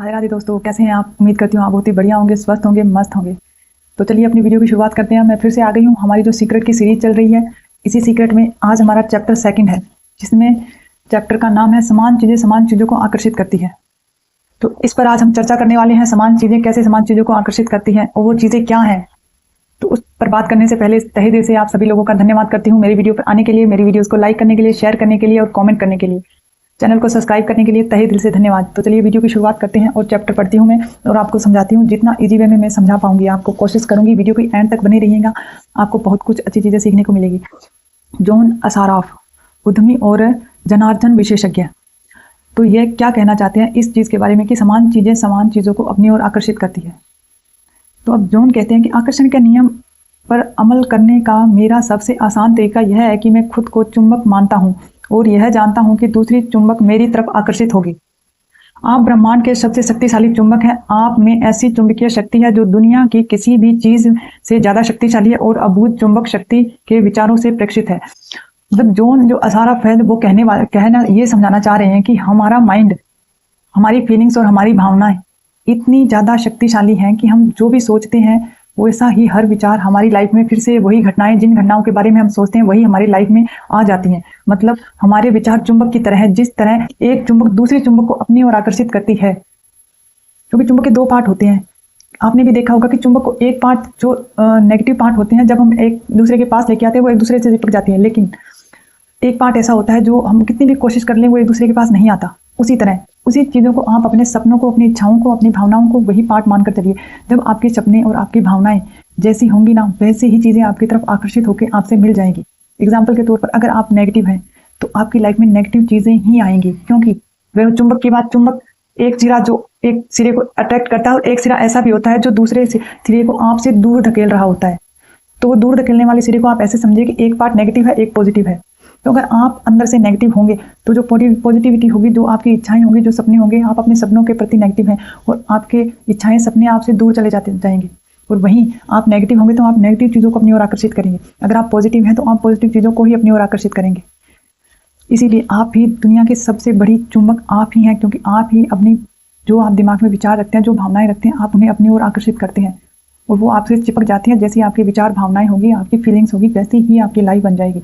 राधे राधे दोस्तों, कैसे हैं आप? उम्मीद करती हूँ आप बहुत ही बढ़िया होंगे, स्वस्थ होंगे, मस्त होंगे। तो चलिए अपनी वीडियो की शुरुआत करते हैं। मैं फिर से आ गई हूँ। हमारी जो सीक्रेट की सीरीज चल रही है, इसी सीक्रेट में आज हमारा चैप्टर 2 है, जिसमें चैप्टर का नाम है समान चीज़ों को आकर्षित करती है। तो इस पर आज हम चर्चा करने वाले हैं, समान चीज़ें कैसे समान चीज़ों को आकर्षित करती हैं और वो चीज़ें क्या हैं। तो उस पर बात करने से पहले तहे दिल से आप सभी लोगों का धन्यवाद करती हूँ मेरी वीडियो पर आने के लिए, मेरी वीडियोस को लाइक करने के लिए, शेयर करने के लिए और कमेंट करने के लिए, चैनल को सब्सक्राइब करने के लिए तहे दिल से धन्यवाद। तो चलिए वीडियो की शुरुआत करते हैं और चैप्टर पढ़ती हूँ मैं और आपको समझाती हूँ। जितना इजी वे में मैं समझा पाऊंगी आपको कोशिश करूंगी। वीडियो की एंड तक बने रहिएगा, आपको बहुत कुछ अच्छी चीज़ें सीखने को मिलेगी। जॉन असाराफ, उद्यमी और जनार्दन विशेषज्ञ, तो ये क्या कहना चाहते हैं इस चीज़ के बारे में कि समान चीज़ों को अपनी ओर आकर्षित करती है। तो अब जॉन कहते हैं कि आकर्षण के नियम पर अमल करने का मेरा सबसे आसान तरीका यह है कि मैं खुद को चुंबक मानता हूँ और यह जानता हूँ कि दूसरी चुंबक मेरी तरफ आकर्षित होगी। आप ब्रह्मांड के सबसे शक्तिशाली चुंबक हैं। आप में ऐसी चुंबकीय शक्ति है जो दुनिया की किसी भी चीज से ज्यादा शक्तिशाली है और अभूत चुंबक शक्ति के विचारों से प्रेक्षित है। मतलब जॉन जो असाराफ है वो कहना ये समझाना चाह रहे हैं कि हमारा माइंड, हमारी फीलिंग्स और हमारी भावनाएं इतनी ज्यादा शक्तिशाली हैं कि हम जो भी सोचते हैं वैसा ही हर विचार हमारी लाइफ में, फिर से वही घटनाएं, जिन घटनाओं के बारे में हम सोचते हैं वही हमारी लाइफ में आ जाती हैं। मतलब हमारे विचार चुंबक की तरह है, जिस तरह एक चुंबक दूसरे चुंबक को अपनी ओर आकर्षित करती है। क्योंकि चुंबक के 2 पार्ट होते हैं। आपने भी देखा होगा कि चुंबक को एक पार्ट जो नेगेटिव पार्ट होते हैं, जब हम एक दूसरे के पास लेके आते हैं वो एक दूसरे से चिपक जाती है, लेकिन एक पार्ट ऐसा होता है जो हम कितनी भी कोशिश कर लें वो एक दूसरे के पास नहीं आता। उसी तरह उसी चीज़ों को आप अपने सपनों को, अपनी इच्छाओं को, अपनी भावनाओं को वही पार्ट मानकर चलिए। जब आपके सपने और आपकी भावनाएं जैसी होंगी ना, वैसे ही चीज़ें आपकी तरफ आकर्षित होकर आपसे मिल जाएंगी। एग्जाम्पल के तौर पर अगर आप नेगेटिव हैं तो आपकी लाइफ में नेगेटिव चीज़ें ही आएंगी, क्योंकि वह चुंबक की बात, चुंबक एक सिरा जो एक सिरे को अट्रैक्ट करता है और एक सिरा ऐसा भी होता है जो दूसरे सिरे को आपसे दूर धकेल रहा होता है। तो वो दूर धकेलने वाले सिरे को आप ऐसे समझिए कि एक पार्ट नेगेटिव है, एक पॉजिटिव है। तो अगर आप अंदर से नेगेटिव होंगे तो जो पॉजिटिविटी होगी, जो आपकी इच्छाएं होंगी, जो सपने होंगे, आप अपने सपनों के प्रति नेगेटिव हैं और आपके इच्छाएं, सपने आपसे दूर चले जाएंगे। और वहीं आप नेगेटिव होंगे तो आप नेगेटिव चीज़ों को अपनी ओर आकर्षित करेंगे। अगर आप पॉजिटिव हैं तो आप पॉजिटिव चीज़ों को ही अपनी ओर आकर्षित करेंगे। इसीलिए आप ही दुनिया की सबसे बड़ी चुंबक आप ही हैं, क्योंकि आप ही अपनी जो आप दिमाग में विचार रखते हैं, जो भावनाएं रखते हैं, आप उन्हें अपनी ओर आकर्षित करते हैं और वो आपसे चिपक जाती हैं। जैसी आपके विचार, भावनाएं होगी, आपकी फीलिंग्स होगी, वैसी ही आपकी लाइफ बन जाएगी।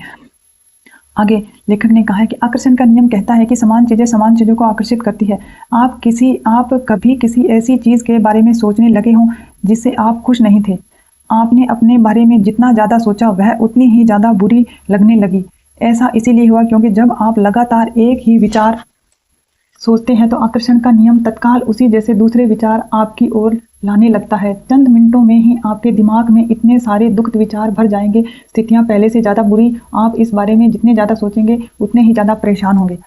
आगे लेखक ने कहा है कि आकर्षण का नियम कहता है कि समान चीज़ों को आकर्षित करती है। आप कभी किसी ऐसी चीज़ के बारे में सोचने लगे हों जिससे आप खुश नहीं थे। आपने अपने बारे में जितना ज़्यादा सोचा वह उतनी ही ज़्यादा बुरी लगने लगी। ऐसा इसीलिए हुआ क्योंकि जब आप लगातार एक ही विचार सोचते हैं तो आकर्षण का नियम तत्काल उसी जैसे दूसरे विचार आपकी ओर लाने लगता है। चंद मिनटों में ही आपके दिमाग में इतने सारे दुखद विचार भर जाएंगे, स्थितियां पहले से ज़्यादा बुरी। आप इस बारे में जितने ज़्यादा सोचेंगे उतने ही ज़्यादा परेशान होंगे।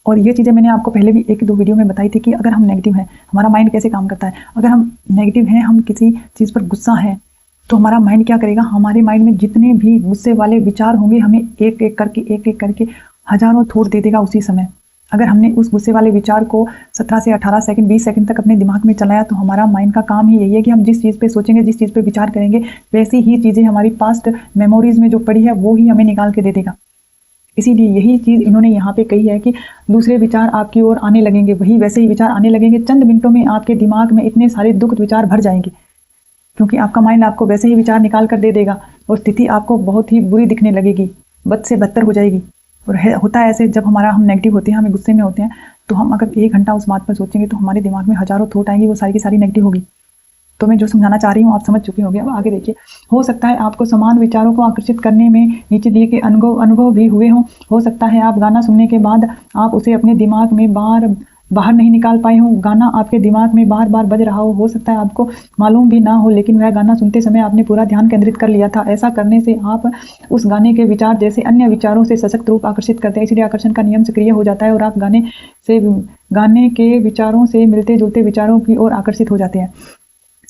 और ये चीज़ें मैंने आपको पहले भी 1-2 वीडियो में बताई थी कि अगर हम नेगेटिव हैं, हमारा माइंड कैसे काम करता है। अगर हम नेगेटिव हैं, हम किसी चीज़ पर गुस्सा हैं, तो हमारा माइंड क्या करेगा, हमारे माइंड में जितने भी गुस्से वाले विचार होंगे हमें एक एक करके हजारों थॉट दे देगा उसी समय। अगर हमने उस गुस्से वाले विचार को 17 से 18 सेकंड, 20 सेकंड तक अपने दिमाग में चलाया तो हमारा माइंड का काम ही यही है कि हम जिस चीज़ पे सोचेंगे, जिस चीज़ पे विचार करेंगे, वैसी ही चीज़ें हमारी पास्ट मेमोरीज में जो पड़ी है वो ही हमें निकाल के दे देगा। इसीलिए यही चीज़ इन्होंने यहाँ पे कही है कि दूसरे विचार आपकी ओर आने लगेंगे, वही वैसे ही विचार आने लगेंगे। चंद मिनटों में आपके दिमाग में इतने सारे दुखद विचार भर जाएंगे, क्योंकि आपका माइंड आपको वैसे ही विचार निकाल कर दे देगा और स्थिति आपको बहुत ही बुरी दिखने लगेगी, बद से बदतर हो जाएगी। और होता है ऐसे, जब हम नेगेटिव होते हैं, हमें गुस्से में होते हैं, तो हम अगर 1 घंटा उस बात पर सोचेंगे तो हमारे दिमाग में हजारों थॉट आएंगी, वो सारी की सारी नेगेटिव होगी। तो मैं जो समझाना चाह रही हूँ आप समझ चुके होंगे। अब आगे देखिए, हो सकता है आपको समान विचारों को आकर्षित करने में नीचे दिए के अनुभव भी हुए हों। हो सकता है आप गाना सुनने के बाद आप उसे अपने दिमाग में बाहर नहीं निकाल पाए हों। गाना आपके दिमाग में बार बार बज रहा हो सकता है आपको मालूम भी ना हो, लेकिन वह गाना सुनते समय आपने पूरा ध्यान केंद्रित कर लिया था। ऐसा करने से आप उस गाने के विचार जैसे अन्य विचारों से सशक्त रूप आकर्षित करते हैं। इसलिए आकर्षण का नियम सक्रिय हो जाता है और आप गाने के विचारों से मिलते जुलते विचारों की ओर आकर्षित हो जाते हैं।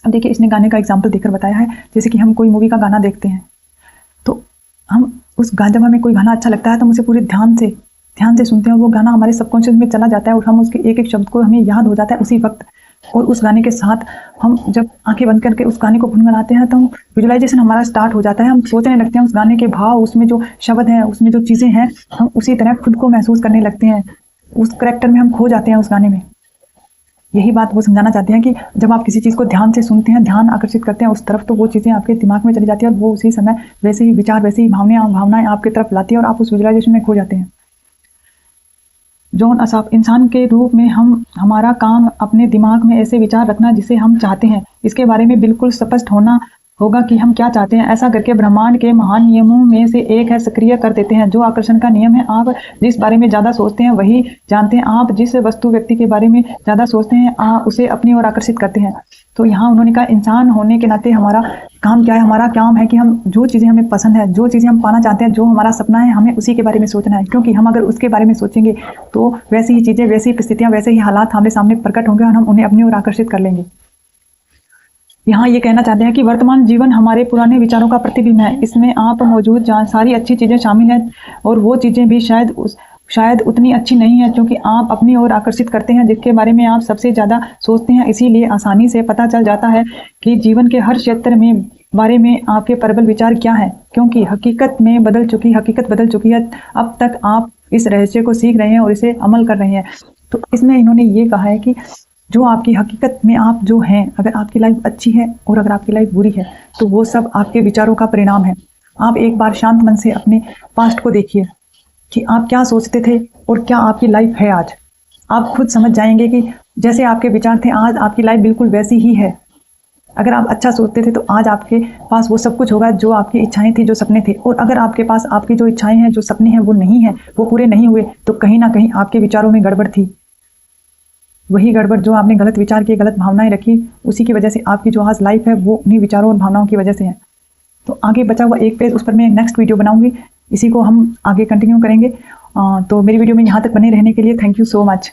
अब देखिए, इसने गाने का एग्जाम्पल देकर बताया है। जैसे कि हम कोई मूवी का गाना देखते हैं तो हम जब हमें कोई गाना अच्छा लगता है तो हम उसे पूरे ध्यान से सुनते हैं। वो गाना हमारे सबकॉन्शियस में चला जाता है और हम उसके एक एक शब्द को हमें याद हो जाता है उसी वक्त। और उस गाने के साथ हम जब आंखें बंद करके उस गाने को गुनगुनाते हैं तो हम विजुअलाइजेशन हमारा स्टार्ट हो जाता है। हम सोचने लगते हैं उस गाने के भाव, उसमें जो शब्द हैं, उसमें जो चीज़ें हैं, हम उसी तरह खुद को महसूस करने लगते हैं। उस करैक्टर में हम खो जाते हैं उस गाने में। यही बात वो समझाना चाहते हैं कि जब आप किसी चीज़ को ध्यान से सुनते हैं, ध्यान आकर्षित करते हैं उस तरफ, तो वो चीज़ें आपके दिमाग में चली जाती है और वो उसी समय वैसे ही विचार, वैसे ही भावनाएं आपकी तरफ लाती है और आप उस विजुअलाइजेशन में खो जाते हैं। जॉन असाफ, इंसान के रूप में हमारा काम अपने दिमाग में ऐसे विचार रखना जिसे हम चाहते हैं, इसके बारे में बिल्कुल स्पष्ट होना होगा कि हम क्या चाहते हैं। ऐसा करके ब्रह्मांड के महान नियमों में से एक है सक्रिय कर देते हैं। जो आकर्षण का नियम है, आप जिस बारे में ज़्यादा सोचते हैं वही जानते हैं। आप जिस वस्तु व्यक्ति के बारे में ज़्यादा सोचते हैं, आप उसे अपनी ओर आकर्षित करते हैं। तो यहाँ उन्होंने कहा इंसान होने के नाते हमारा काम क्या है? हमारा काम है कि हम जो चीज़ें हमें पसंद है, जो चीज़ें हम पाना चाहते हैं, जो हमारा सपना है, हमें उसी के बारे में सोचना है। क्योंकि हम अगर उसके बारे में सोचेंगे तो वैसी ही चीज़ें, वैसी परिस्थितियाँ, वैसे ही हालात हमारे सामने प्रकट होंगे और हम उन्हें अपनी ओर आकर्षित कर लेंगे। यहाँ ये कहना चाहते हैं कि वर्तमान जीवन हमारे पुराने विचारों का प्रतिबिंब है। इसमें आप मौजूद सारी अच्छी चीज़ें शामिल हैं और वो चीज़ें भी शायद उतनी अच्छी नहीं है, क्योंकि आप अपनी ओर आकर्षित करते हैं जिसके बारे में आप सबसे ज़्यादा सोचते हैं। इसीलिए आसानी से पता चल जाता है कि जीवन के हर क्षेत्र में बारे में आपके प्रबल विचार क्या हैं, क्योंकि हकीकत बदल चुकी है। अब तक आप इस रहस्य को सीख रहे हैं और इसे अमल कर रहे हैं। तो इसमें इन्होंने ये कहा है कि जो आपकी हकीकत में आप जो हैं, अगर आपकी लाइफ अच्छी है और अगर आपकी लाइफ बुरी है, तो वो सब आपके विचारों का परिणाम है। आप एक बार शांत मन से अपने पास्ट को देखिए कि आप क्या सोचते थे और क्या आपकी लाइफ है आज। आप खुद समझ जाएंगे कि जैसे आपके विचार थे, आज आपकी लाइफ बिल्कुल वैसी ही है। अगर आप अच्छा सोचते थे तो आज आपके पास वो सब कुछ होगा जो आपकी इच्छाएं थी, जो सपने थे। और अगर आपके पास आपकी जो इच्छाएं हैं, जो सपने हैं, वो नहीं है, वो पूरे नहीं हुए, तो कहीं ना कहीं आपके विचारों में गड़बड़ थी। वही गड़बड़ जो आपने गलत विचार किए, गलत भावनाएं रखी, उसी की वजह से आपकी जो आज लाइफ है वो उन्हीं विचारों और भावनाओं की वजह से है। तो आगे बचा हुआ एक पेज, उस पर मैं नेक्स्ट वीडियो बनाऊंगी। इसी को हम आगे कंटिन्यू करेंगे। तो मेरी वीडियो में यहाँ तक बने रहने के लिए थैंक यू सो मच।